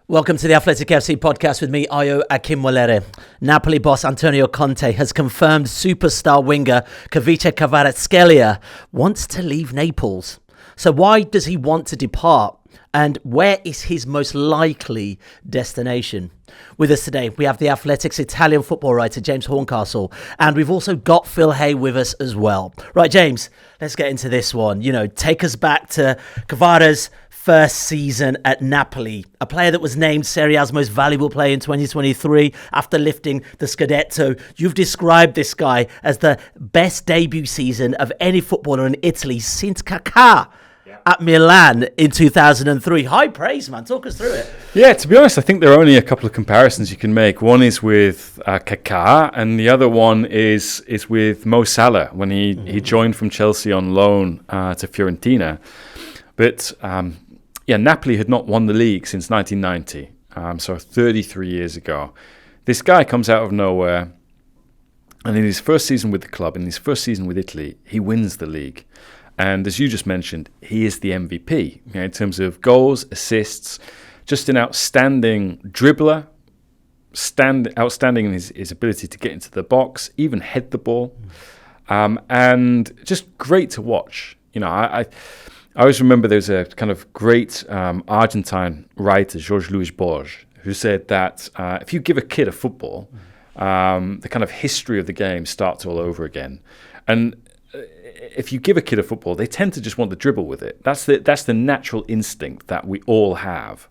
Welcome to the Athletic FC podcast with me, Ayo Akinwolere. Napoli boss Antonio Conte has confirmed superstar winger Kvicha Kvaratskhelia wants to leave Naples. So why does he want to depart? And where is his most likely destination? With us today, we have the Athletic's Italian football writer, James Horncastle. And we've also got Phil Hay with us as well. Right, James, let's get into this one. Take us back to Kvara's first season at Napoli, a player that was named Serie A's most valuable player in 2023 after lifting the Scudetto. You've described this guy as the best debut season of any footballer in Italy since Kaká at Milan in 2003. High praise, man. Talk us through it. Yeah, to be honest, I think there are only a couple of comparisons you can make. One is with Kaká, and the other one is with Mo Salah when he joined from Chelsea on loan to Fiorentina. But Napoli had not won the league since 1990, so 33 years ago. This guy comes out of nowhere, and in his first season with the club, in his first season with Italy, he wins the league. And as you just mentioned, he is the MVP in terms of goals, assists, just an outstanding dribbler, outstanding in his ability to get into the box, even head the ball, and just great to watch. I always remember there's a kind of great Argentine writer, Jorge Luis Borges, who said that if you give a kid a football, the kind of history of the game starts all over again. And if you give a kid a football, they tend to just want to dribble with it. That's the natural instinct that we all have.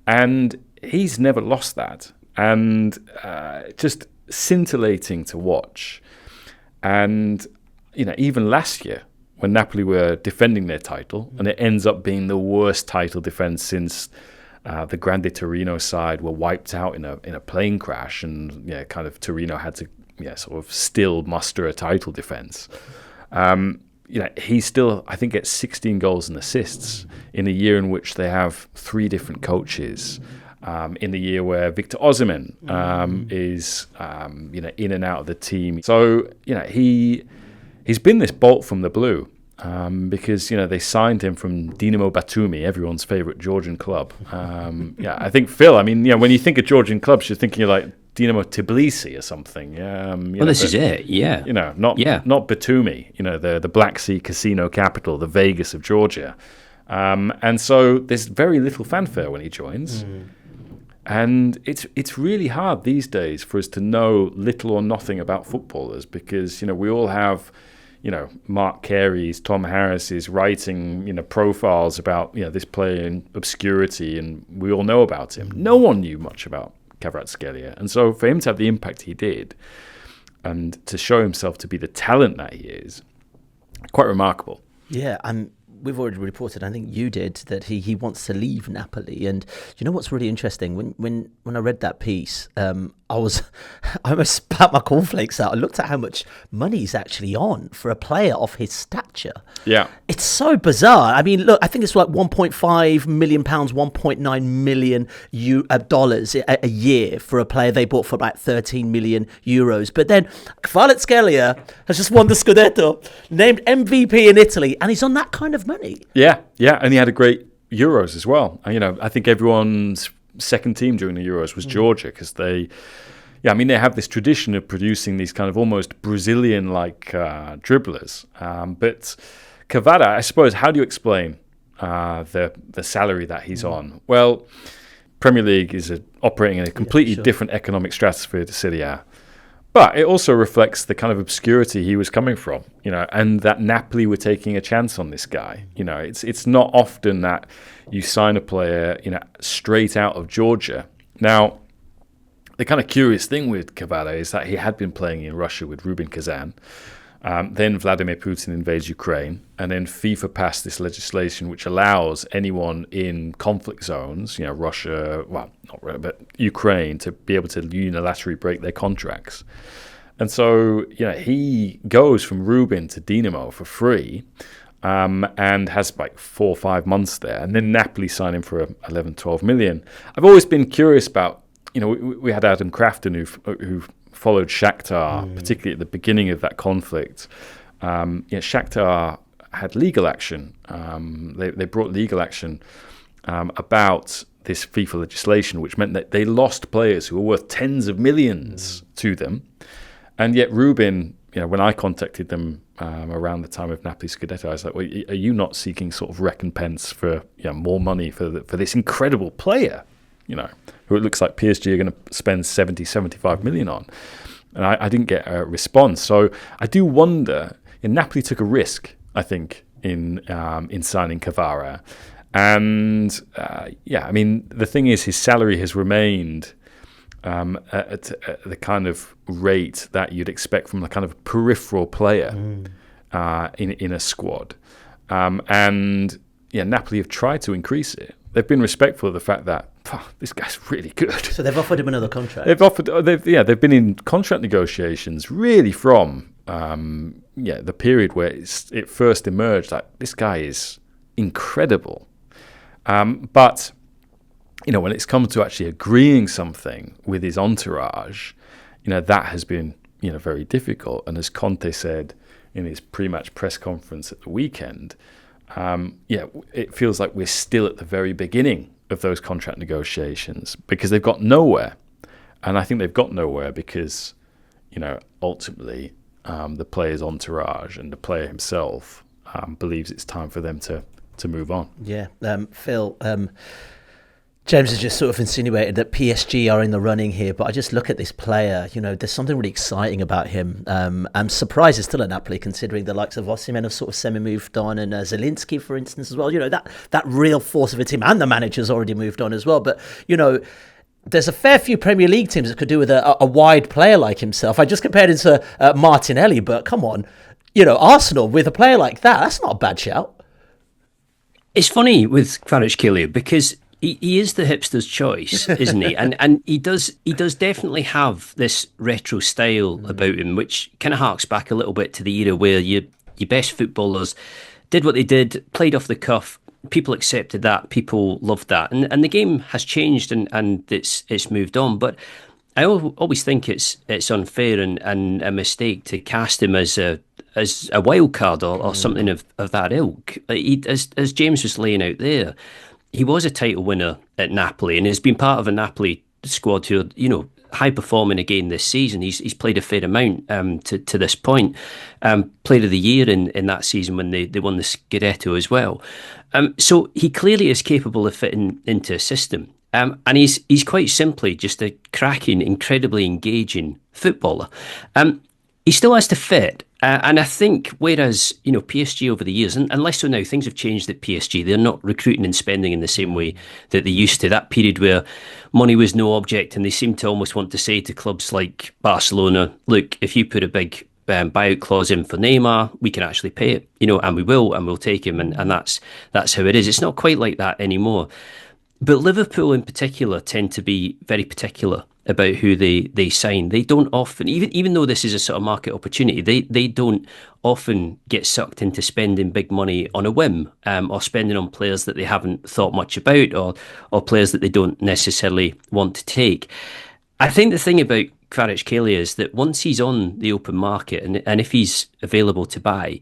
And he's never lost that. And just scintillating to watch. And, even last year, when Napoli were defending their title, and it ends up being the worst title defense since the Grande Torino side were wiped out in a plane crash, and kind of Torino had to sort of still muster a title defense. He still, I think, gets 16 goals and assists in a year in which they have three different coaches. In the year where Victor Osimhen is in and out of the team, so he's been this bolt from the blue. Because they signed him from Dinamo Batumi, everyone's favorite Georgian club. I think Phil. When you think of Georgian clubs, you're thinking of like Dinamo Tbilisi or something. This is it. Yeah. Not Batumi. The Black Sea casino capital, the Vegas of Georgia. And so there's very little fanfare when he joins. And it's really hard these days for us to know little or nothing about footballers because we all have Mark Carey's, Tom Harris's writing, profiles about, this player in obscurity, and we all know about him. No one knew much about Kvaratskhelia. And so for him to have the impact he did and to show himself to be the talent that he is, quite remarkable. Yeah, we've already reported, I think you did, that he wants to leave Napoli. And you know what's really interesting? When I read that piece, I almost spat my cornflakes out. I looked at how much money he's actually on for a player of his stature. Yeah. It's so bizarre. I think it's like £1.5 million, $1.9 million dollars a year for a player they bought for about 13 million euros. But then Kvaratskhelia has just won the Scudetto, named MVP in Italy, and he's on that kind of money. Yeah, and he had a great Euros as well. I think everyone's second team during the Euros was Georgia because they have this tradition of producing these kind of almost Brazilian-like dribblers. But Kvara, I suppose, how do you explain the salary that he's on? Well, Premier League is operating in a completely different economic stratosphere to Serie A. But it also reflects the kind of obscurity he was coming from, and that Napoli were taking a chance on this guy. It's not often that you sign a player, straight out of Georgia. Now, the kind of curious thing with Kvara is that he had been playing in Russia with Rubin Kazan. Then Vladimir Putin invades Ukraine, and then FIFA passed this legislation which allows anyone in conflict zones, Russia, well, not really, but Ukraine, to be able to unilaterally break their contracts. And so, he goes from Rubin to Dinamo for free, and has like 4 or 5 months there. And then Napoli sign him for 11, 12 million. I've always been curious about, we had Adam Crafton who followed Shakhtar, particularly at the beginning of that conflict. Shakhtar had legal action. They brought legal action about this FIFA legislation, which meant that they lost players who were worth tens of millions to them. And yet Rubin, when I contacted them around the time of Napoli Scudetto, I was like, well, are you not seeking sort of recompense for more money for this incredible player, who it looks like PSG are going to spend 75 million on? And I didn't get a response. So I do wonder, Napoli took a risk, I think, in signing Kvara. And the thing is, his salary has remained at the kind of rate that you'd expect from the kind of peripheral player in a squad. Napoli have tried to increase it. They've been respectful of the fact that this guy's really good. So they've offered him another contract. They've been in contract negotiations really from the period where it first emerged. Like, this guy is incredible. But when it's come to actually agreeing something with his entourage, that has been very difficult. And as Conte said in his pre-match press conference at the weekend, it feels like we're still at the very beginning of those contract negotiations because they've got nowhere. And I think they've got nowhere because, ultimately the player's entourage and the player himself believes it's time for them to move on. Yeah, Phil, James has just sort of insinuated that PSG are in the running here, but I just look at this player, there's something really exciting about him. I'm surprised he's still at Napoli, considering the likes of Osimhen have sort of semi-moved on, and Zielinski, for instance, as well. That real force of a team, and the manager's already moved on as well. But, there's a fair few Premier League teams that could do with a wide player like himself. I just compared him to Martinelli, but come on, Arsenal with a player like that's not a bad shout. It's funny with Kvaratskhelia because he is the hipster's choice, isn't he? And he does definitely have this retro style about him, which kind of harks back a little bit to the era where your best footballers did what they did, played off the cuff. People accepted that, people loved that, and the game has changed and it's moved on. But I always think it's unfair and a mistake to cast him as a wild card or something of that ilk. As James was laying out there, he was a title winner at Napoli and has been part of a Napoli squad who are, high performing again this season. He's played a fair amount to this point. Player of the year in that season when they won the Scudetto as well. So he clearly is capable of fitting into a system. And he's quite simply just a cracking, incredibly engaging footballer. He still has to fit. And I think whereas, PSG over the years, and less so now, things have changed at PSG. They're not recruiting and spending in the same way that they used to. That period where money was no object and they seemed to almost want to say to clubs like Barcelona, look, if you put a big buyout clause in for Neymar, we can actually pay it, and we will, and we'll take him. And that's how it is. It's not quite like that anymore. But Liverpool in particular tend to be very particular about who they sign. They don't often, even though this is a sort of market opportunity, they don't often get sucked into spending big money on a whim, or spending on players that they haven't thought much about, or players that they don't necessarily want to take. I think the thing about Kvaratskhelia is that once he's on the open market and if he's available to buy,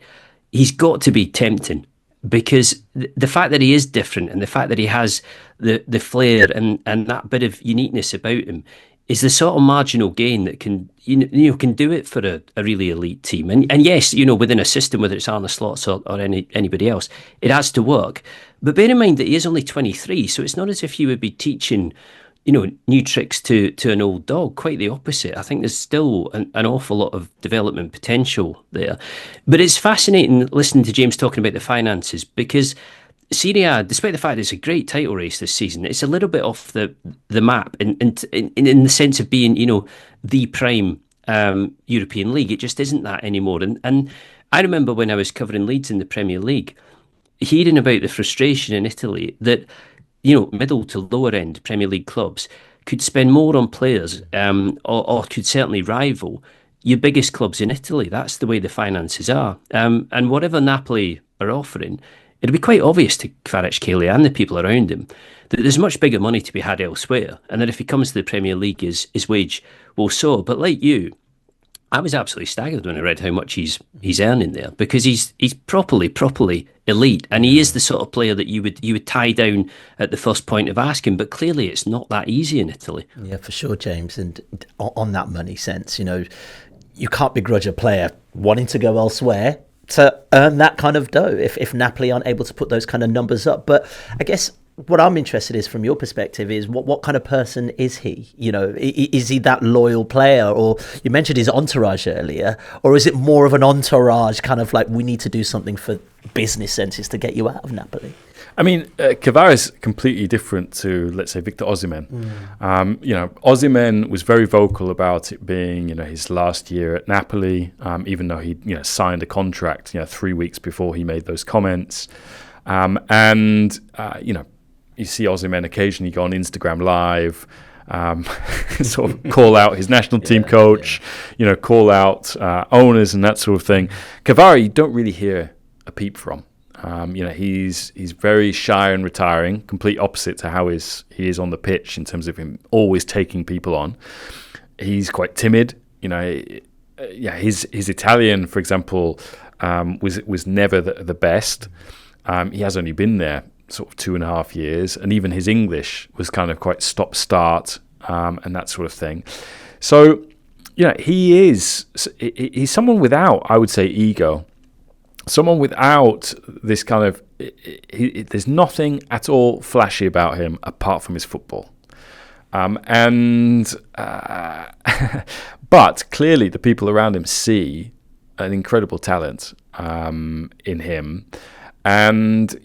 he's got to be tempting. Because the fact that he is different and the fact that he has the flair and that bit of uniqueness about him is the sort of marginal gain that can do it for a really elite team. And yes, within a system, whether it's Arne Slot's or anybody else, it has to work. But bear in mind that he is only 23, so it's not as if you would be teaching new tricks to an old dog. Quite the opposite. I think there's still an awful lot of development potential there. But it's fascinating listening to James talking about the finances, because Serie A, despite the fact it's a great title race this season, it's a little bit off the map in the sense of being, the prime European league. It just isn't that anymore. And I remember when I was covering Leeds in the Premier League, hearing about the frustration in Italy that middle to lower end Premier League clubs could spend more on players, or could certainly rival your biggest clubs in Italy. That's the way the finances are. And whatever Napoli are offering, it'll be quite obvious to Kvaratskhelia and the people around him that there's much bigger money to be had elsewhere, and that if he comes to the Premier League, his wage will soar. But like you, I was absolutely staggered when I read how much he's earning there, because he's properly elite, and he is the sort of player that you would tie down at the first point of asking. But clearly, it's not that easy in Italy. Yeah, for sure, James. And on that money sense, you can't begrudge a player wanting to go elsewhere to earn that kind of dough if Napoli aren't able to put those kind of numbers up. But I guess what I'm interested is, from your perspective, is what kind of person is he? Is he that loyal player? Or you mentioned his entourage earlier, or is it more of an entourage kind of like, we need to do something for business senses to get you out of Napoli? I mean, Kvara is completely different to, let's say, Victor Osimhen. Osimhen was very vocal about it being, his last year at Napoli, even though he, signed a contract, 3 weeks before he made those comments. You see Osimhen occasionally go on Instagram Live, sort of call out his national team coach, call out owners and that sort of thing. Kvara, you don't really hear a peep from. He's very shy and retiring, complete opposite to how he is on the pitch in terms of him always taking people on. He's quite timid. His Italian, for example, was never the best. He has only been there sort of 2.5 years, and even his English was kind of quite stop-start and that sort of thing. So, he's someone without, I would say, ego. Someone without this kind of, there's nothing at all flashy about him apart from his football. But clearly the people around him see an incredible talent in him. And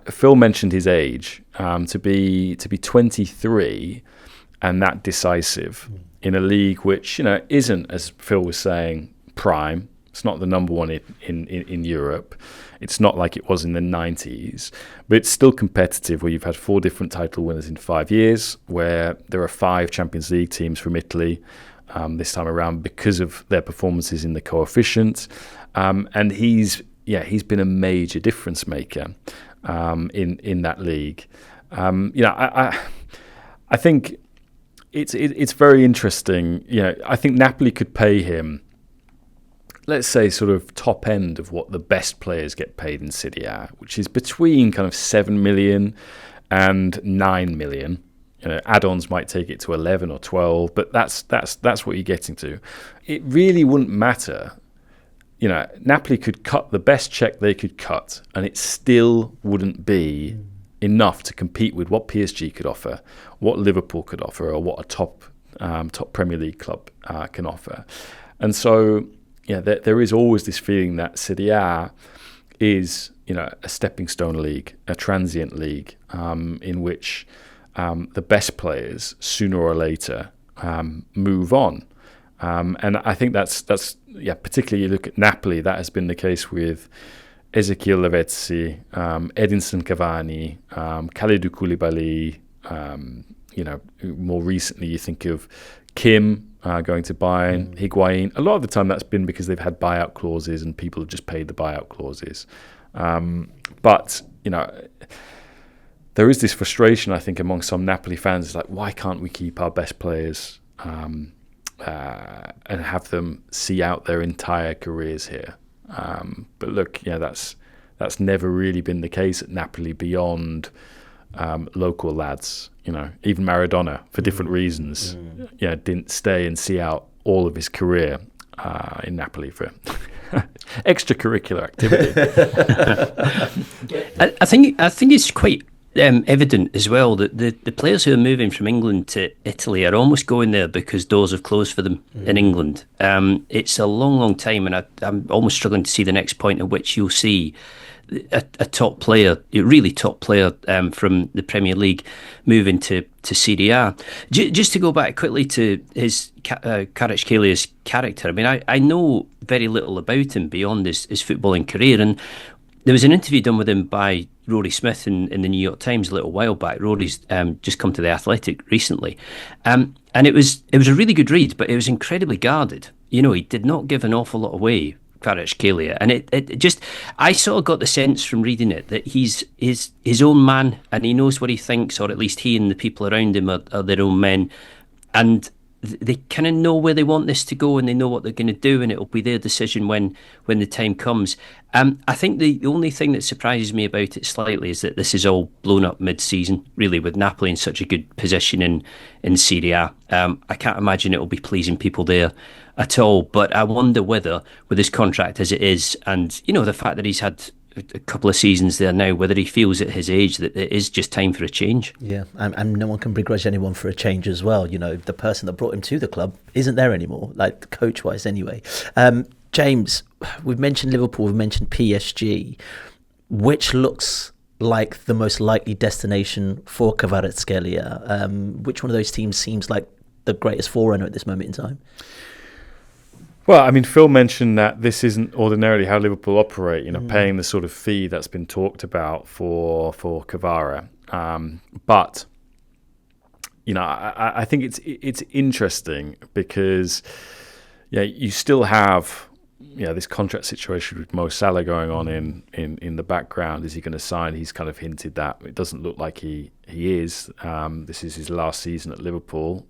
Phil mentioned his age, to be 23 and that decisive in a league which isn't, as Phil was saying, prime. It's not the number one in Europe. It's not like it was in the 90s, but it's still competitive, where you've had 4 different title winners in 5 years, where there are 5 Champions League teams from Italy this time around because of their performances in the coefficient. And he's been a major difference maker in that league. I think it's very interesting. I think Napoli could pay him, let's say, sort of top end of what the best players get paid in Serie A, which is between kind of 7 million and 9 million. Add-ons might take it to 11 or 12, but that's what you're getting to. It really wouldn't matter. Napoli could cut the best check they could cut, and it still wouldn't be enough to compete with what PSG could offer, what Liverpool could offer, or what a top Premier League club can offer. And so, there is always this feeling that Serie A is, a stepping stone league, a transient league, in which the best players sooner or later move on. And I think that's particularly you look at Napoli, that has been the case with Ezequiel Lavezzi, Edinson Cavani, Kalidou Koulibaly. More recently you think of Kim going to Bayern, Higuain. A lot of the time that's been because they've had buyout clauses and people have just paid the buyout clauses. But there is this frustration, I think, among some Napoli fans. It's like, why can't we keep our best players and have them see out their entire careers here? But look, that's never really been the case at Napoli beyond local lads. Even Maradona, for different reasons, didn't stay and see out all of his career in Napoli for extracurricular activity. I think it's quite evident as well that the players who are moving from England to Italy are almost going there because doors have closed for them in England. It's a long time, and I'm almost struggling to see the next point at which you'll see a top player, a really top player from the Premier League moving to Serie A. Just to go back quickly to his Kvaratskhelia's character, I mean, I know very little about him beyond his footballing career, and there was an interview done with him by Rory Smith in the New York Times a little while back. Rory's just come to The Athletic recently. And it was a really good read, but it was incredibly guarded. He did not give an awful lot away, Kvaratskhelia. And it just, I sort of got the sense from reading it that he's his own man, and he knows what he thinks, or at least he and the people around him are their own men. And they kind of know where they want this to go, and they know what they're going to do, and it'll be their decision when the time comes. I think the only thing that surprises me about it slightly is that this is all blown up mid-season, really, with Napoli in such a good position in Serie A. I can't imagine it'll be pleasing people there at all, but I wonder whether, with his contract as it is, and the fact that he's had a couple of seasons there now, whether he feels at his age that it is just time for a change. Yeah, and no one can begrudge anyone for a change as well. The person that brought him to the club isn't there anymore, like coach-wise anyway. James, we've mentioned Liverpool, we've mentioned PSG. Which looks like the most likely destination for Kvaratskhelia? Which one of those teams seems like the greatest forerunner at this moment in time? Well, I mean, Phil mentioned that this isn't ordinarily how Liverpool operate, paying the sort of fee that's been talked about for Kvara. But, I think it's interesting because, you still have, this contract situation with Mo Salah going on in the background. Is he going to sign? He's kind of hinted that it doesn't look like he is. This is his last season at Liverpool,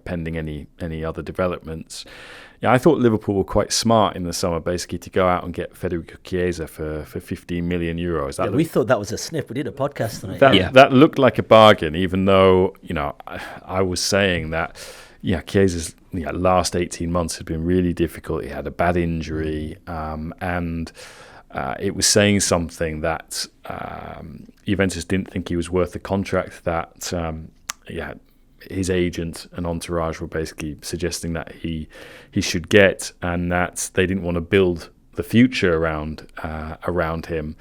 pending any other developments. I thought Liverpool were quite smart in the summer, basically, to go out and get Federico Chiesa for 15 million euros. We thought that was a sniff. We did a podcast on it. That looked like a bargain, even though, I was saying that, Chiesa's last 18 months had been really difficult. He had a bad injury, and it was saying something that Juventus didn't think he was worth the contract that his agent and entourage were basically suggesting that he should get, and that they didn't want to build the future around him.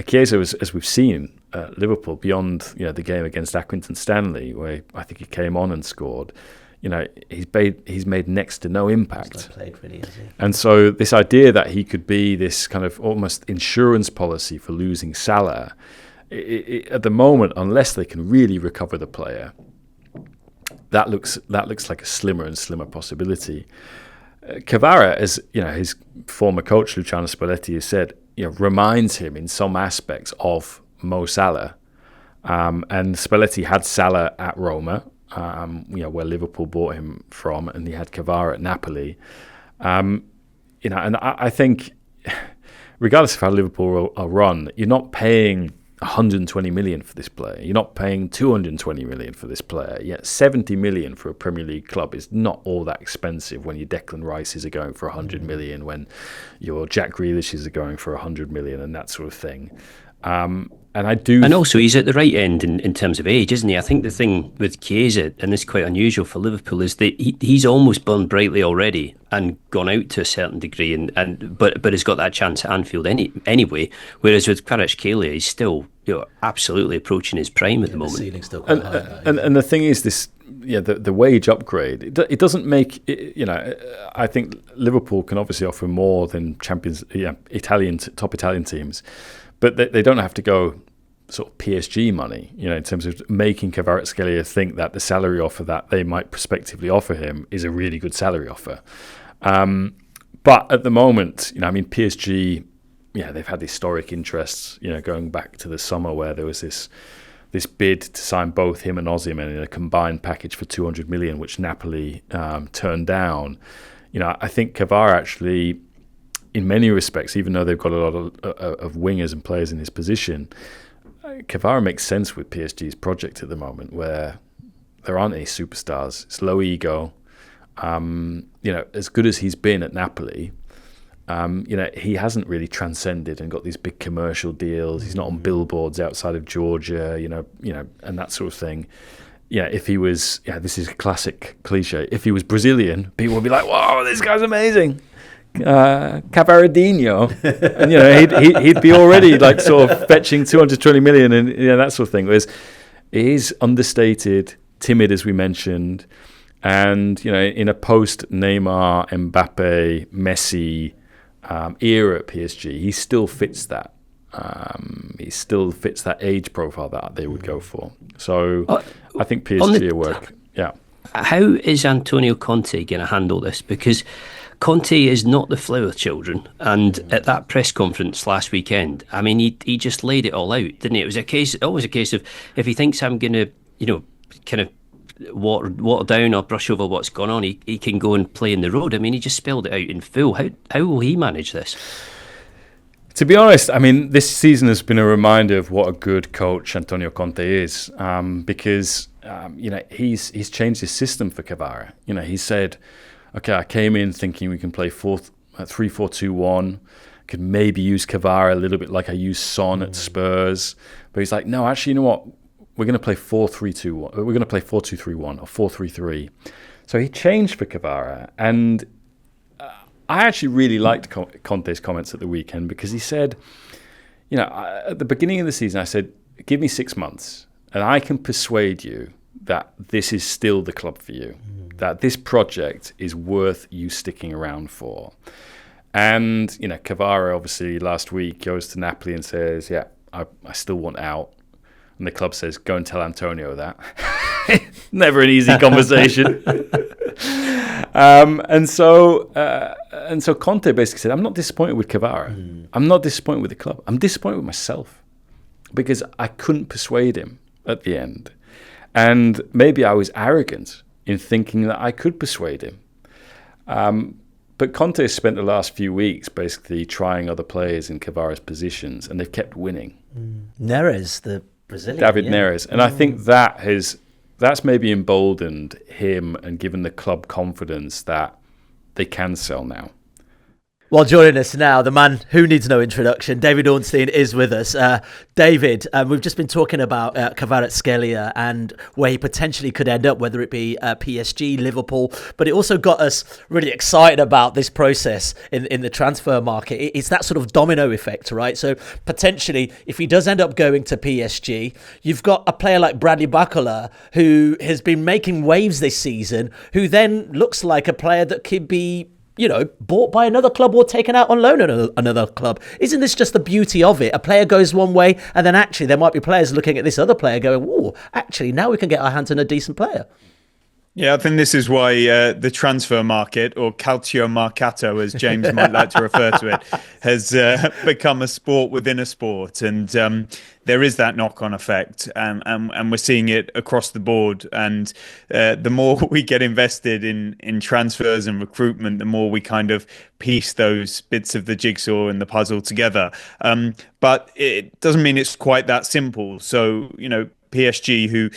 Chiesa was, as we've seen, Liverpool beyond the game against Accrington Stanley, where I think he came on and scored. He's made next to no impact. He's not played really, has he? And so this idea that he could be this kind of almost insurance policy for losing Salah, at the moment, unless they can really recover the player, that looks like a slimmer and slimmer possibility. Kvara, as his former coach Luciano Spalletti has said, reminds him in some aspects of Mo Salah, and Spalletti had Salah at Roma, where Liverpool bought him from, and he had Kvara at Napoli. And I think, regardless of how Liverpool are run, you're not paying 120 million for this player. You're not paying 220 million for this player. Yet 70 million for a Premier League club is not all that expensive when your Declan Rices are going for 100 million, when your Jack Grealishes are going for 100 million, and that sort of thing. And also he's at the right end in terms of age, isn't he? I think the thing with Chiesa, and this is quite unusual for Liverpool, is that he's almost burned brightly already and gone out to a certain degree, but has got that chance at Anfield anyway. Whereas with Kvaratskhelia, he's still absolutely approaching his prime at the moment. The ceiling's still quite high. And the thing is, this the wage upgrade, it doesn't make I think Liverpool can obviously offer more than top Italian teams, but they don't have to go sort of PSG money, in terms of making Kvaratskhelia think that the salary offer that they might prospectively offer him is a really good salary offer. But at the moment, PSG, they've had historic interests, going back to the summer where there was this bid to sign both him and Osimhen in a combined package for 200 million, which Napoli turned down. I think Kvara actually, in many respects, even though they've got a lot of wingers and players in his position, Kvara makes sense with PSG's project at the moment, where there aren't any superstars. It's low ego. As good as he's been at Napoli, he hasn't really transcended and got these big commercial deals. He's not on billboards outside of Georgia, and that sort of thing. If he was, this is a classic cliche. If he was Brazilian, people would be like, "Wow, this guy's amazing." Cavaradinho, and he'd be already like sort of fetching 220 million and that sort of thing. Whereas he is understated, timid, as we mentioned, and in a post Neymar, Mbappe, Messi era at PSG, he still fits that. He still fits that age profile that they would go for. So I think PSG will work. Yeah. How is Antonio Conte going to handle this? Because Conte is not the flower children, and at that press conference last weekend, I mean, he just laid it all out, didn't he? It was always a case of, if he thinks I'm going to, kind of water down or brush over what's gone on. He can go and play in the road. I mean, he just spelled it out in full. How will he manage this? To be honest, I mean, this season has been a reminder of what a good coach Antonio Conte is, because he's changed his system for Kvara. He said, "Okay, I came in thinking we can play 3-4-2-1. Could maybe use Kvara a little bit like I used Son at Spurs." But he's like, "No, actually, you know what? We're going to play 4-3-2-1. We're going to play 4-2-3-1 or 4-3-3." So he changed for Kvara, and I actually really liked Conte's comments at the weekend, because he said, at the beginning of the season, I said, "Give me 6 months and I can persuade you that this is still the club for you, that this project is worth you sticking around for." And, Kvara obviously last week goes to Napoli and says, "Yeah, I still want out." And the club says, "Go and tell Antonio that." Never an easy conversation. And so Conte basically said, "I'm not disappointed with Kvara. I'm not disappointed with the club. I'm disappointed with myself, because I couldn't persuade him at the end. And maybe I was arrogant in thinking that I could persuade him." But Conte has spent the last few weeks basically trying other players in Kvara's positions, and they've kept winning. Neres, the Brazilian. David Neres. And I think that's maybe emboldened him and given the club confidence that they can sell now. Well, joining us now, the man who needs no introduction, David Ornstein, is with us. David, we've just been talking about Kvaratskhelia and where he potentially could end up, whether it be PSG, Liverpool, but it also got us really excited about this process in the transfer market. It's that sort of domino effect, right? So potentially, if he does end up going to PSG, you've got a player like Bradley Barcola, who has been making waves this season, who then looks like a player that could be bought by another club or taken out on loan at another club. Isn't this just the beauty of it? A player goes one way, and then actually there might be players looking at this other player going, "Oh, actually now we can get our hands on a decent player." Yeah, I think this is why the transfer market, or calcio mercato, as James might like to refer to it, has become a sport within a sport. And there is that knock-on effect, and we're seeing it across the board. And the more we get invested in transfers and recruitment, the more we kind of piece those bits of the jigsaw and the puzzle together. But it doesn't mean it's quite that simple. So, PSG, who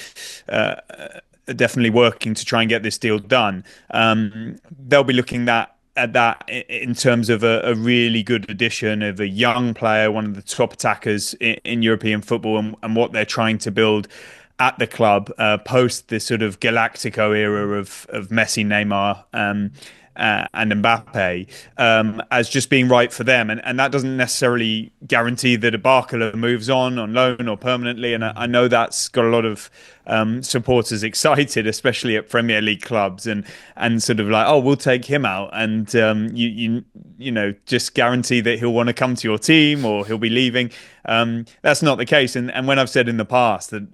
definitely working to try and get this deal done. They'll be looking at that in terms of a really good addition of a young player, one of the top attackers in European football, and what they're trying to build at the club post this sort of Galactico era of Messi, Neymar, and Mbappe, as just being right for them. And that doesn't necessarily guarantee that a Barcola moves on loan or permanently. And I know that's got a lot of supporters excited, especially at Premier League clubs, and sort of like, "Oh, we'll take him out," and just guarantee that he'll want to come to your team or he'll be leaving. That's not the case. And when I've said in the past that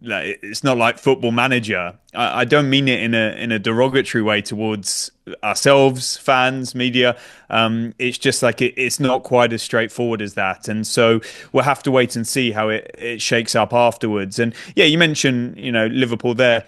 it's not like Football Manager, I don't mean it in a derogatory way towards ourselves, fans, media. It's just like it's not quite as straightforward as that. And so we'll have to wait and see how it shakes up afterwards. And yeah, you mentioned, Liverpool there.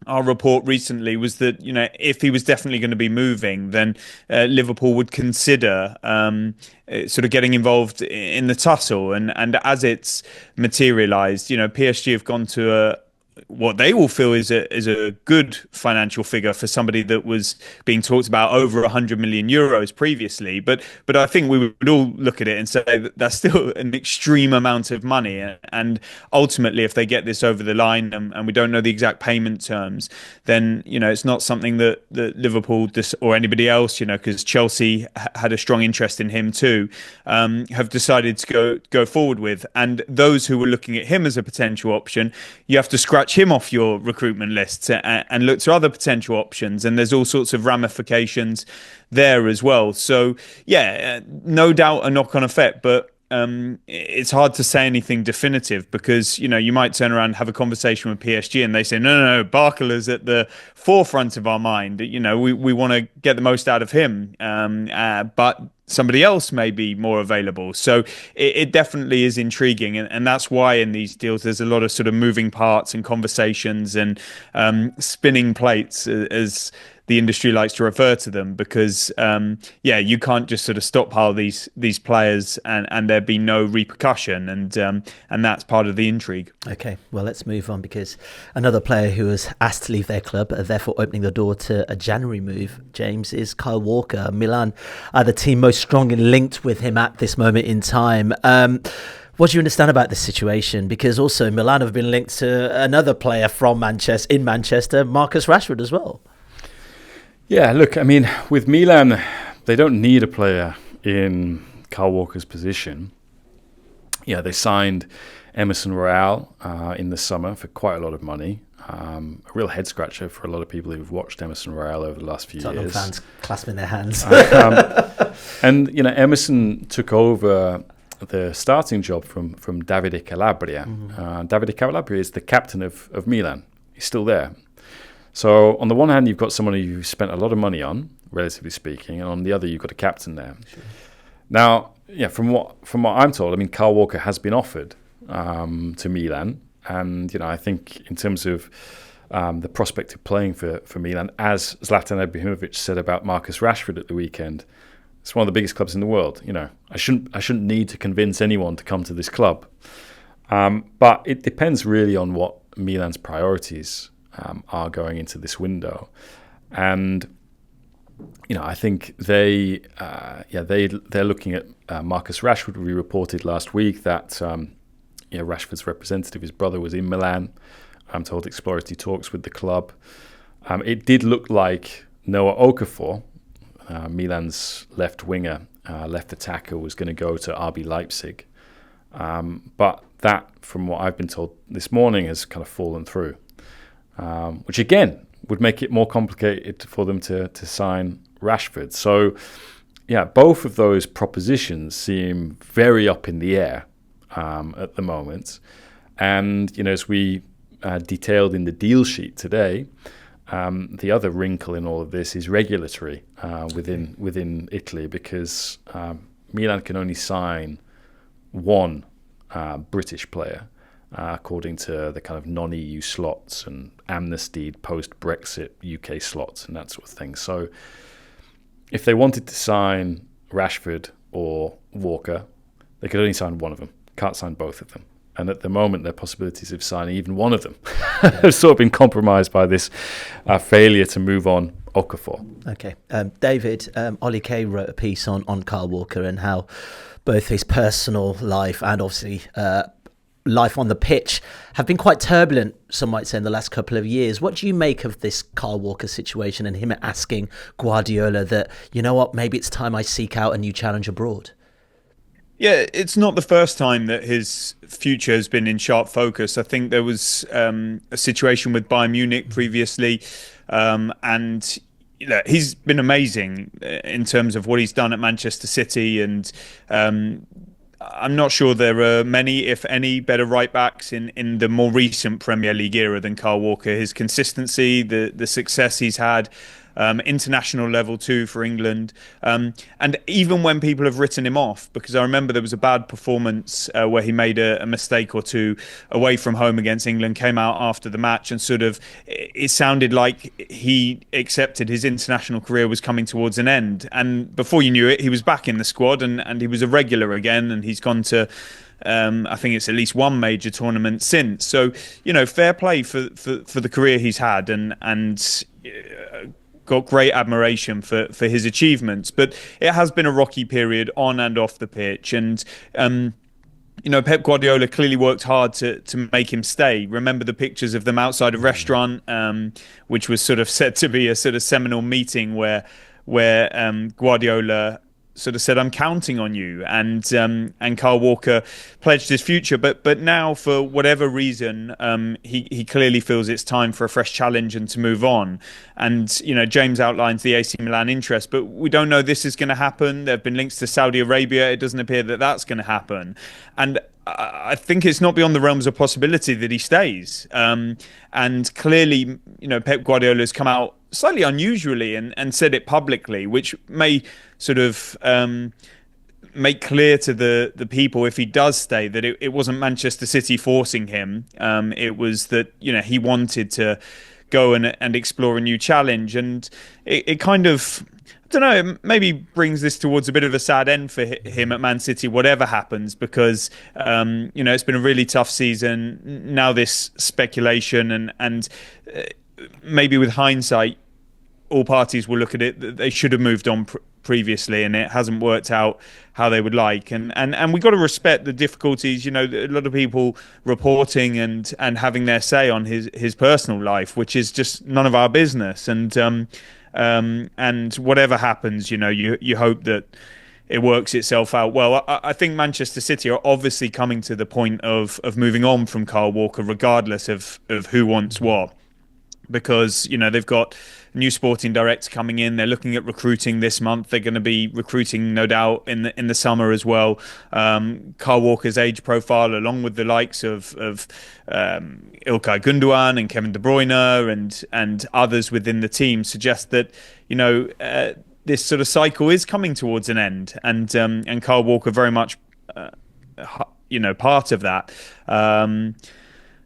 Our report recently was that, if he was definitely going to be moving, then Liverpool would consider sort of getting involved in the tussle. And as it's materialised, PSG have gone to what they will feel is a good financial figure for somebody that was being talked about over 100 million euros previously. But I think we would all look at it and say that that's still an extreme amount of money. And ultimately, if they get this over the line, and we don't know the exact payment terms, then, it's not something that Liverpool or anybody else, because Chelsea had a strong interest in him too, have decided to go forward with. And those who were looking at him as a potential option, you have to scratch him off your recruitment list and look to other potential options. And there's all sorts of ramifications there as well. So, yeah, no doubt a knock-on effect, but it's hard to say anything definitive, because, you might turn around and have a conversation with PSG and they say, no, Barcola's at the forefront of our mind. We want to get the most out of him. But somebody else may be more available. So it definitely is intriguing. And that's why in these deals, there's a lot of sort of moving parts and conversations and spinning plates, as the industry likes to refer to them, because you can't just sort of stockpile these players and there be no repercussion, and that's part of the intrigue. Okay, well, let's move on, because another player who was asked to leave their club, therefore opening the door to a January move, James, is Kyle Walker. Milan are the team most strongly linked with him at this moment in time. What do you understand about this situation? Because also Milan have been linked to another player from Manchester, Marcus Rashford, as well. Yeah, look, I mean, with Milan, they don't need a player in Kyle Walker's position. Yeah, they signed Emerson Royal in the summer for quite a lot of money. A real head scratcher for a lot of people who've watched Emerson Royal over the last few Tottenham years. fans clasping their hands. And Emerson took over the starting job from Davide Calabria. Davide Calabria is the captain of Milan. He's still there. So on the one hand, you've got someone who you've spent a lot of money on, relatively speaking, and on the other, you've got a captain there. Sure. Now, from what I'm told, I mean, Kyle Walker has been offered to Milan, and I think in terms of the prospect of playing for Milan, as Zlatan Ibrahimovic said about Marcus Rashford at the weekend, it's one of the biggest clubs in the world. I shouldn't need to convince anyone to come to this club, but it depends really on what Milan's priorities are going into this window, and I think they're looking at Marcus Rashford. We reported last week that Rashford's representative, his brother, was in Milan to hold exploratory talks with the club. It did look like Noah Okafor, Milan's left winger, left attacker, was going to go to RB Leipzig, but that, from what I've been told this morning, has kind of fallen through. Which again would make it more complicated for them to sign Rashford. So, both of those propositions seem very up in the air at the moment. And as we detailed in the deal sheet today, the other wrinkle in all of this is regulatory within Italy, because Milan can only sign one British player, according to the kind of non-EU slots and amnestied post-Brexit UK slots and that sort of thing. So if they wanted to sign Rashford or Walker, they could only sign one of them. Can't sign both of them. And at the moment, their possibilities of signing even one of them have sort of been compromised by this failure to move on Okafor. Okay. David, Ollie Kay wrote a piece on Kyle Walker and how both his personal life and obviously life on the pitch have been quite turbulent, some might say, in the last couple of years. What do you make of this Kyle Walker situation and him asking Guardiola that, maybe it's time I seek out a new challenge abroad? Yeah, it's not the first time that his future has been in sharp focus. I think there was a situation with Bayern Munich previously, and he's been amazing in terms of what he's done at Manchester City, and I'm not sure there are many, if any, better right-backs in the more recent Premier League era than Kyle Walker. His consistency, the success he's had, international level too for England. And even when people have written him off, because I remember there was a bad performance where he made a mistake or two away from home against England, came out after the match and sort of, it sounded like he accepted his international career was coming towards an end. And before you knew it, he was back in the squad and he was a regular again, and he's gone to I think it's at least one major tournament since. So, fair play for the career he's had, and got great admiration for his achievements. But it has been a rocky period on and off the pitch, and Pep Guardiola clearly worked hard to make him stay. Remember the pictures of them outside a restaurant, which was sort of said to be a sort of seminal meeting where Guardiola sort of said, "I'm counting on you," and Kyle Walker pledged his future. But now, for whatever reason, he clearly feels it's time for a fresh challenge and to move on. And James outlines the AC Milan interest, but we don't know this is going to happen. There have been links to Saudi Arabia. It doesn't appear that that's going to happen, and I think it's not beyond the realms of possibility that he stays. And clearly, Pep Guardiola has come out slightly unusually and said it publicly, which may sort of make clear to the people, if he does stay, that it wasn't Manchester City forcing him. It was that, he wanted to go and explore a new challenge. And it kind of, I don't know, it maybe brings this towards a bit of a sad end for him at Man City, whatever happens, because, it's been a really tough season. Now this speculation and maybe with hindsight, all parties will look at it that they should have moved on previously, and it hasn't worked out how they would like. And we got to respect the difficulties. A lot of people reporting and having their say on his personal life, which is just none of our business. And whatever happens, you hope that it works itself out well. I think Manchester City are obviously coming to the point of moving on from Kyle Walker, regardless of who wants what. Because they've got a new sporting director coming in. They're looking at recruiting this month. They're going to be recruiting, no doubt, in the summer as well. Kyle Walker's age profile, along with the likes of Ilkay Gundogan and Kevin De Bruyne and others within the team, suggest that this sort of cycle is coming towards an end. And Kyle Walker very much part of that.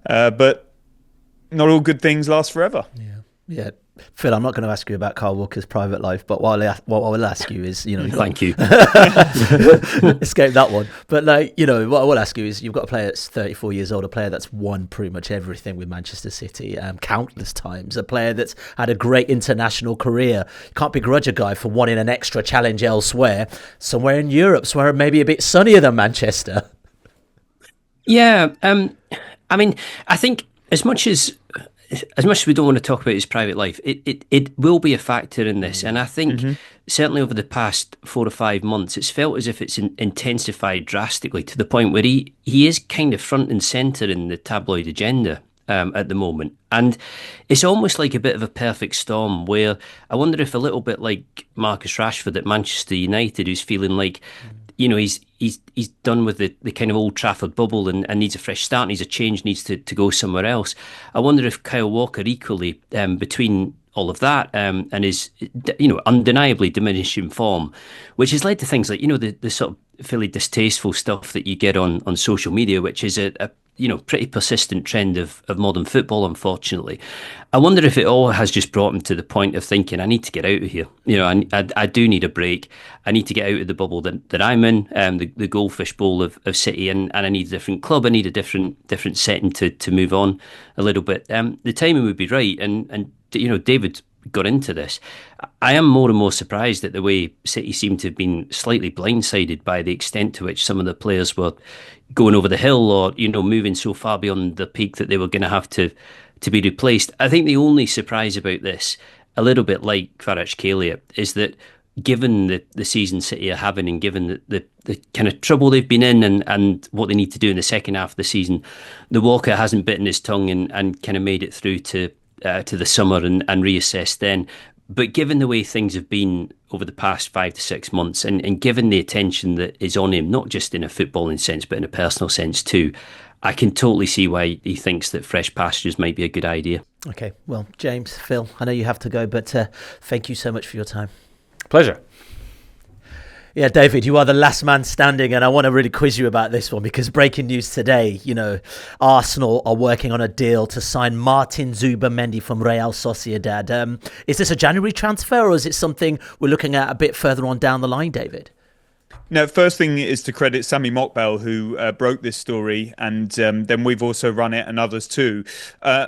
But not all good things last forever. Yeah. Phil, I'm not going to ask you about Kyle Walker's private life, but what I will ask you is, thank you. Escape that one. But what I will ask you is, you've got a player that's 34 years old, a player that's won pretty much everything with Manchester City countless times, a player that's had a great international career. You can't begrudge a guy for wanting an extra challenge elsewhere, somewhere in Europe, somewhere maybe a bit sunnier than Manchester. Yeah, I think as much as we don't want to talk about his private life, it will be a factor in this. And I think certainly over the past 4 or 5 months, it's felt as if it's intensified drastically to the point where he is kind of front and centre in the tabloid agenda at the moment. And it's almost like a bit of a perfect storm, where I wonder if a little bit like Marcus Rashford at Manchester United, who's feeling like, he's done with the kind of Old Trafford bubble and needs a fresh start, needs a change, needs to go somewhere else. I wonder if Kyle Walker equally, between all of that and his, undeniably diminishing form, which has led to things like, the sort of fairly distasteful stuff that you get on social media, which is a pretty persistent trend of modern football, unfortunately. I wonder if it all has just brought him to the point of thinking, I need to get out of here. I do need a break. I need to get out of the bubble that I'm in, the goldfish bowl of City, and I need a different club. I need a different setting to move on a little bit. The timing would be right, and David got into this. I am more and more surprised at the way City seem to have been slightly blindsided by the extent to which some of the players were going over the hill, or moving so far beyond the peak that they were going to have to be replaced. I think the only surprise about this, a little bit like Kvaratskhelia, is that given the season City are having, and given the kind of trouble they've been in and what they need to do in the second half of the season, the Walker hasn't bitten his tongue and kind of made it through to the summer and reassessed then. But given the way things have been over the past 5 to 6 months, and given the attention that is on him, not just in a footballing sense, but in a personal sense too, I can totally see why he thinks that fresh pastures might be a good idea. Okay, well, James, Phil, I know you have to go, but thank you so much for your time. Pleasure. Yeah, David, you are the last man standing, and I want to really quiz you about this one, because breaking news today, Arsenal are working on a deal to sign Martin Zubimendi from Real Sociedad. Is this a January transfer, or is it something we're looking at a bit further on down the line, David? No, first thing is to credit Sami Mokbel, who broke this story, and then we've also run it, and others too.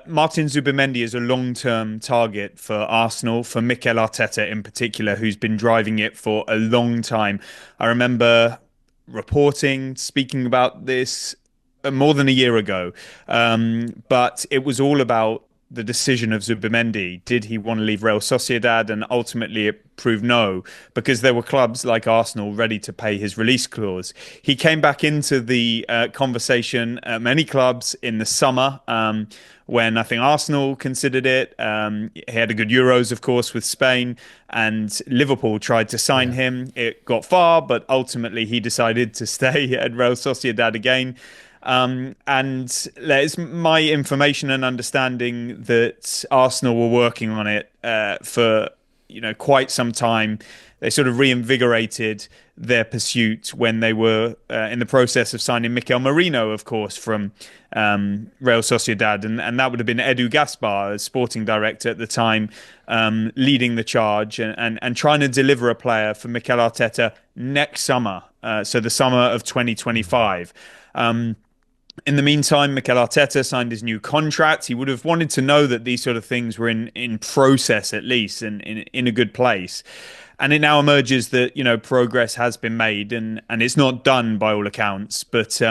Martin Zubimendi is a long-term target for Arsenal, for Mikel Arteta in particular, who's been driving it for a long time. I remember speaking about this more than a year ago, but it was all about the decision of Zubimendi. Did he want to leave Real Sociedad? And ultimately it proved no, because there were clubs like Arsenal ready to pay his release clause. He came back into the conversation at many clubs in the summer, when I think Arsenal considered it. He had a good Euros, of course, with Spain, and Liverpool tried to sign him. It got far, but ultimately he decided to stay at Real Sociedad again. And it's my information and understanding that Arsenal were working on it for quite some time. They sort of reinvigorated their pursuit when they were in the process of signing Mikel Merino, of course, from Real Sociedad. And that would have been Edu Gaspar, as sporting director at the time, leading the charge and trying to deliver a player for Mikel Arteta next summer, so the summer of 2025. In the meantime, Mikel Arteta signed his new contract. He would have wanted to know that these sort of things were in process, at least, and in a good place. And it now emerges that, progress has been made and it's not done by all accounts, but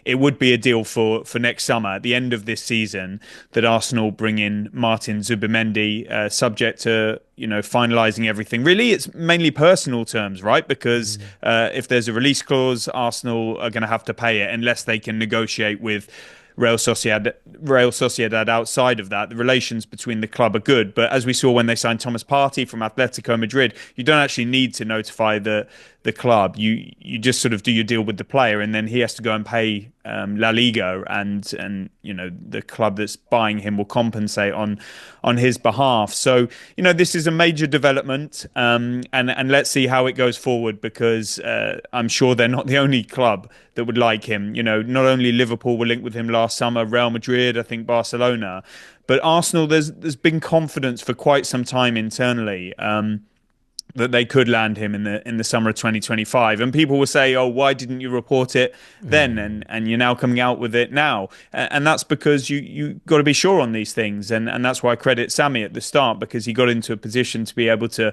it would be a deal for next summer, at the end of this season, that Arsenal bring in Martin Zubimendi, subject to, finalising everything. Really, it's mainly personal terms, right? Because if there's a release clause, Arsenal are going to have to pay it unless they can negotiate with Real Sociedad outside of that. The relations between the club are good, but as we saw when they signed Thomas Partey from Atletico Madrid, you don't actually need to notify the club. You just sort of do your deal with the player, and then he has to go and pay La Liga, and the club that's buying him will compensate on his behalf. So this is a major development, and let's see how it goes forward, because I'm sure they're not the only club that would like him. Not only Liverpool were linked with him last summer, Real Madrid, I think Barcelona, but Arsenal. There's been confidence for quite some time internally that they could land him in the summer of 2025, and people will say, "Oh, why didn't you report it then?" And you're now coming out with it now, and that's because you got to be sure on these things, and that's why I credit Sammy at the start, because he got into a position to be able to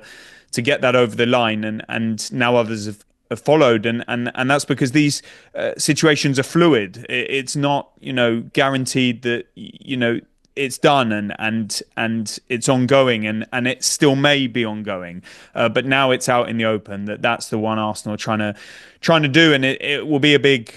get that over the line, and now others have followed, and that's because these situations are fluid. It's not guaranteed that it's done and it's ongoing, and it still may be ongoing, but now it's out in the open that's the one Arsenal are trying to do, and it will be a big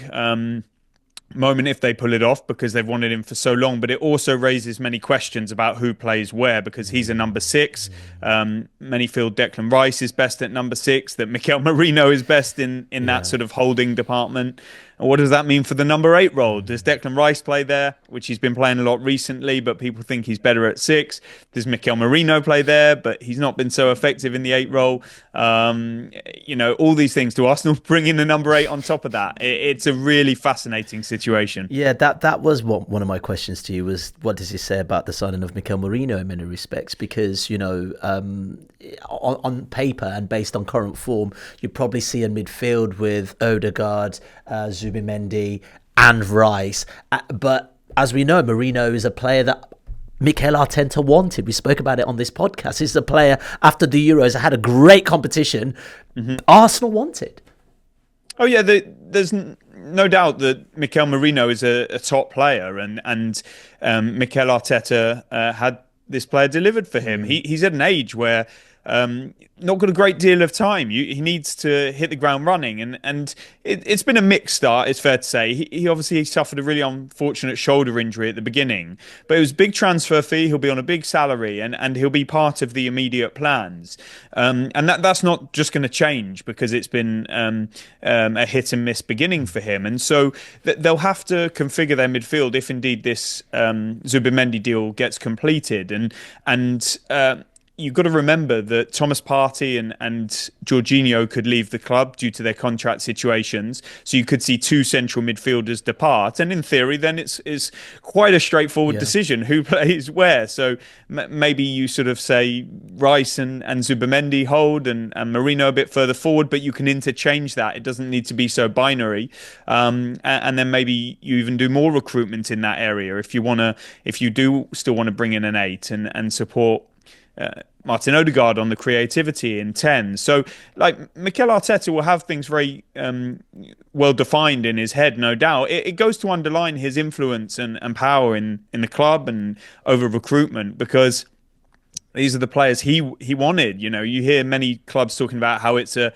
moment if they pull it off, because they've wanted him for so long. But it also raises many questions about who plays where, because he's a number 6. Many feel Declan Rice is best at number 6, that Mikel Merino is best in that sort of holding department. And what does that mean for the number 8 role? Does Declan Rice play there, which he's been playing a lot recently, but people think he's better at 6? Does Mikel Merino play there, but he's not been so effective in the 8 role? All these things. Do Arsenal bring in the number 8 on top of that? It's a really fascinating situation. Yeah, that was one of my questions to you, was what does he say about the signing of Mikel Merino in many respects? Because, on paper and based on current form, you probably see a midfield with Odegaard, Zubimendi and Rice. But as we know, Merino is a player that Mikel Arteta wanted. We spoke about it on this podcast. He's a player, after the Euros, had a great competition. Arsenal wanted. Oh yeah, there's no doubt that Mikel Merino is a top player, and Mikel Arteta had this player delivered for him. He's at an age where not got a great deal of time. He needs to hit the ground running, and it's been a mixed start, it's fair to say. He obviously suffered a really unfortunate shoulder injury at the beginning, but it was a big transfer fee. He'll be on a big salary, and he'll be part of the immediate plans. And that's not just going to change because it's been a hit and miss beginning for him. And so they'll have to configure their midfield if indeed this Zubimendi deal gets completed. And you've got to remember that Thomas Partey and Jorginho could leave the club due to their contract situations. So you could see 2 central midfielders depart. And in theory, then it's quite a straightforward decision who plays where. So maybe you sort of say Rice and Zubimendi hold and Merino a bit further forward, but you can interchange that. It doesn't need to be so binary. And then maybe you even do more recruitment in that area if you do still want to bring in an 8 and support Martin Odegaard on the creativity in 10. So, Mikel Arteta will have things very well defined in his head, no doubt. It goes to underline his influence and power in the club and over recruitment, because these are the players he wanted. You hear many clubs talking about how it's a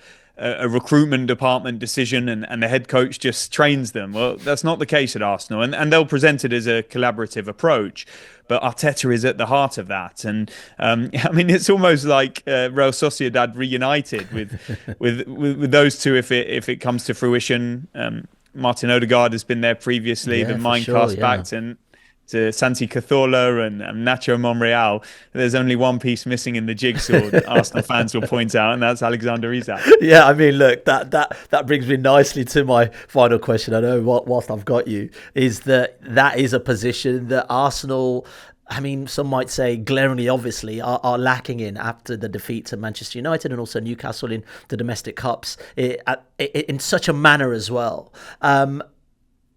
recruitment department decision and the head coach just trains them. Well, that's not the case at Arsenal, and they'll present it as a collaborative approach. But Arteta is at the heart of that, and it's almost like Real Sociedad reunited with those two if it comes to fruition. Martin Odegaard has been there previously. Yeah, the for sure, Mindcast yeah. back to Santi Cazorla and Nacho Monreal. There's only one piece missing in the jigsaw that Arsenal fans will point out, and that's Alexander Isak. Yeah, I mean, look, that brings me nicely to my final question. I know whilst I've got you, is that is a position that Arsenal, I mean, some might say glaringly, obviously, are lacking in after the defeat to Manchester United and also Newcastle in the domestic cups in such a manner as well.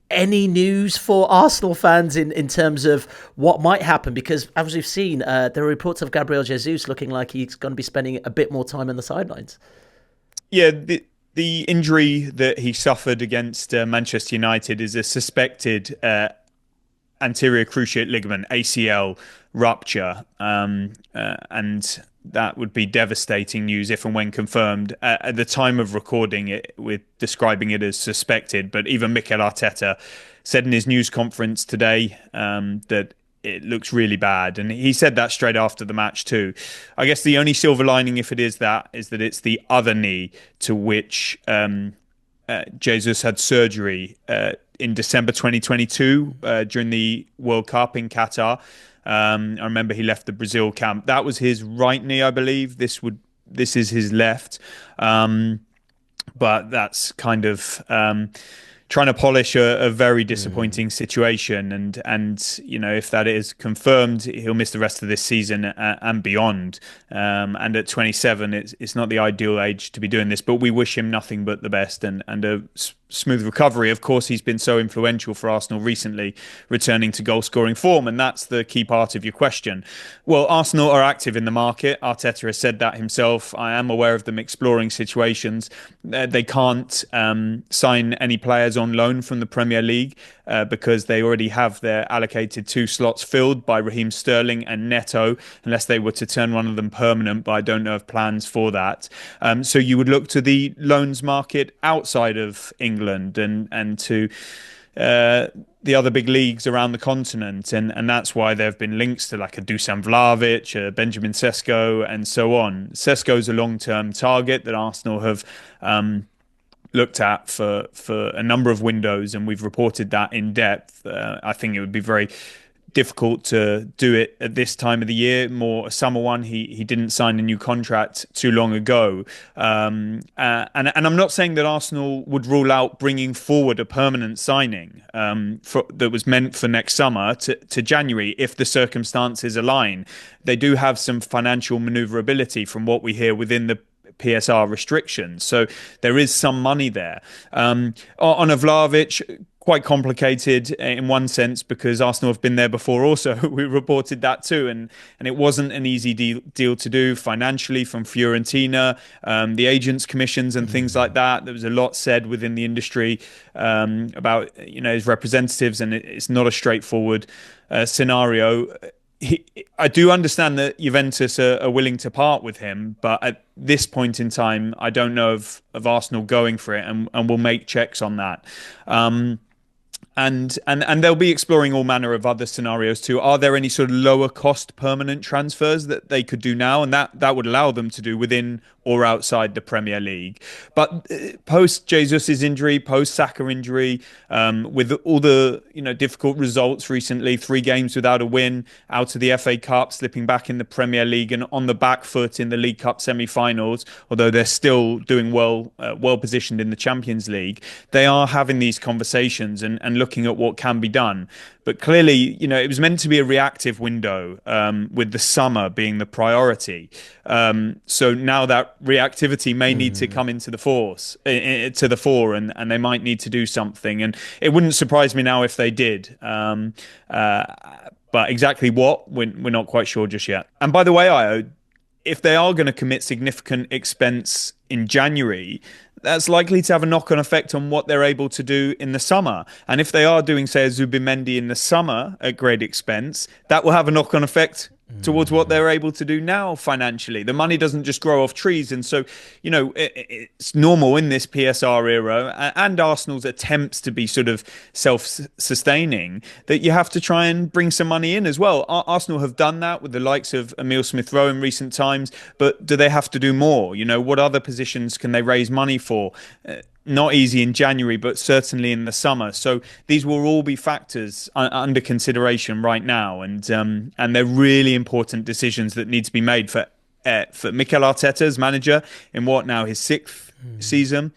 Any news for Arsenal fans in terms of what might happen? Because as we've seen, there are reports of Gabriel Jesus looking like he's going to be spending a bit more time on the sidelines. Yeah, the injury that he suffered against Manchester United is a suspected anterior cruciate ligament, ACL rupture, and that would be devastating news if and when confirmed. At the time of recording, we're describing it as suspected, but even Mikel Arteta said in his news conference today that it looks really bad, and he said that straight after the match too. I guess the only silver lining, if it is that it's the other knee to which Jesus had surgery in December 2022 during the World Cup in Qatar. I remember he left the Brazil camp. That was his right knee, I believe. This is his left, but that's kind of trying to polish a very disappointing situation. And you know, if that is confirmed, he'll miss the rest of this season and beyond. And at 27, it's not the ideal age to be doing this, but we wish him nothing but the best and a smooth recovery. Of course, he's been so influential for Arsenal recently, returning to goal-scoring form, and that's the key part of your question. Well, Arsenal are active in the market. Arteta has said that himself. I am aware of them exploring situations. They can't sign any players on loan from the Premier League because they already have their allocated 2 slots filled by Raheem Sterling and Neto, unless they were to turn one of them permanent, but I don't know of plans for that. So you would look to the loans market outside of England and to the other big leagues around the continent, and that's why there have been links to like a Dusan Vlahovic, Benjamin Sesko, and so on. Sesko's a long-term target that Arsenal have looked at for a number of windows, and we've reported that in depth. I think it would be very difficult to do it at this time of the year, more a summer one. He didn't sign a new contract too long ago, and I'm not saying that Arsenal would rule out bringing forward a permanent signing that was meant for next summer to January if the circumstances align. They do have some financial manoeuvrability from what we hear within the PSR restrictions, so there is some money there. On a Vlahovic, quite complicated in one sense because Arsenal have been there before also. We reported that too, and it wasn't an easy deal to do financially from Fiorentina, the agents' commissions and things like that. There was a lot said within the industry about his representatives, and it's not a straightforward scenario. I do understand that Juventus are willing to part with him, but at this point in time, I don't know of Arsenal going for it, and we'll make checks on that. And they'll be exploring all manner of other scenarios too. Are there any sort of lower cost permanent transfers that they could do now? And that would allow them to do within or outside the Premier League. But post Jesus' injury, post Saka injury, with all the difficult results recently, 3 games without a win, out of the FA Cup, slipping back in the Premier League, and on the back foot in the League Cup semi-finals, although they're still doing well positioned in the Champions League, they are having these conversations and looking at what can be done. But clearly, it was meant to be a reactive window, with the summer being the priority. So now that reactivity may need to come into the fore, and they might need to do something. And it wouldn't surprise me now if they did. But exactly what, we're not quite sure just yet. And by the way, Io, if they are going to commit significant expense in January, that's likely to have a knock-on effect on what they're able to do in the summer. And if they are doing, say, a Zubimendi in the summer at great expense, that will have a knock-on effect towards what they're able to do now financially. The money doesn't just grow off trees. And so, it's normal in this PSR era and Arsenal's attempts to be sort of self-sustaining that you have to try and bring some money in as well. Arsenal have done that with the likes of Emile Smith-Rowe in recent times, but do they have to do more? What other positions can they raise money for? not easy in January, but certainly in the summer. So these will all be factors under consideration right now, and they're really important decisions that need to be made for Mikel Arteta as manager in his sixth season.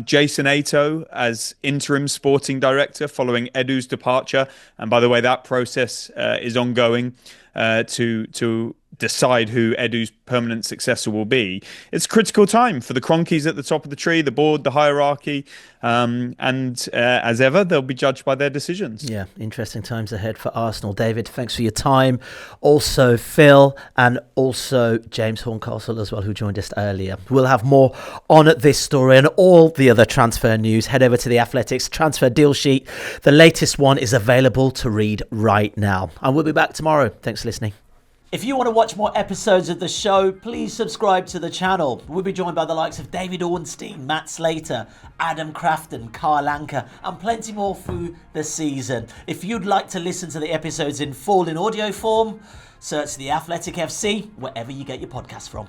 Jason Ato as interim sporting director following Edu's departure, and by the way, that process is ongoing to decide who Edu's permanent successor will be. It's a critical time for the Cronkies at the top of the tree, the board, the hierarchy, and as ever, they'll be judged by their decisions. Yeah, interesting times ahead for Arsenal. David, thanks for your time. Also Phil, and also James Horncastle as well, who joined us earlier. We'll have more on this story and all the other transfer news. Head over to the Athletics transfer deal sheet. The latest one is available to read right now. And we'll be back tomorrow. Thanks for listening. If you want to watch more episodes of the show, please subscribe to the channel. We'll be joined by the likes of David Ornstein, Matt Slater, Adam Crafton, Carl Anker, and plenty more through the season. If you'd like to listen to the episodes in full in audio form, search The Athletic FC wherever you get your podcasts from.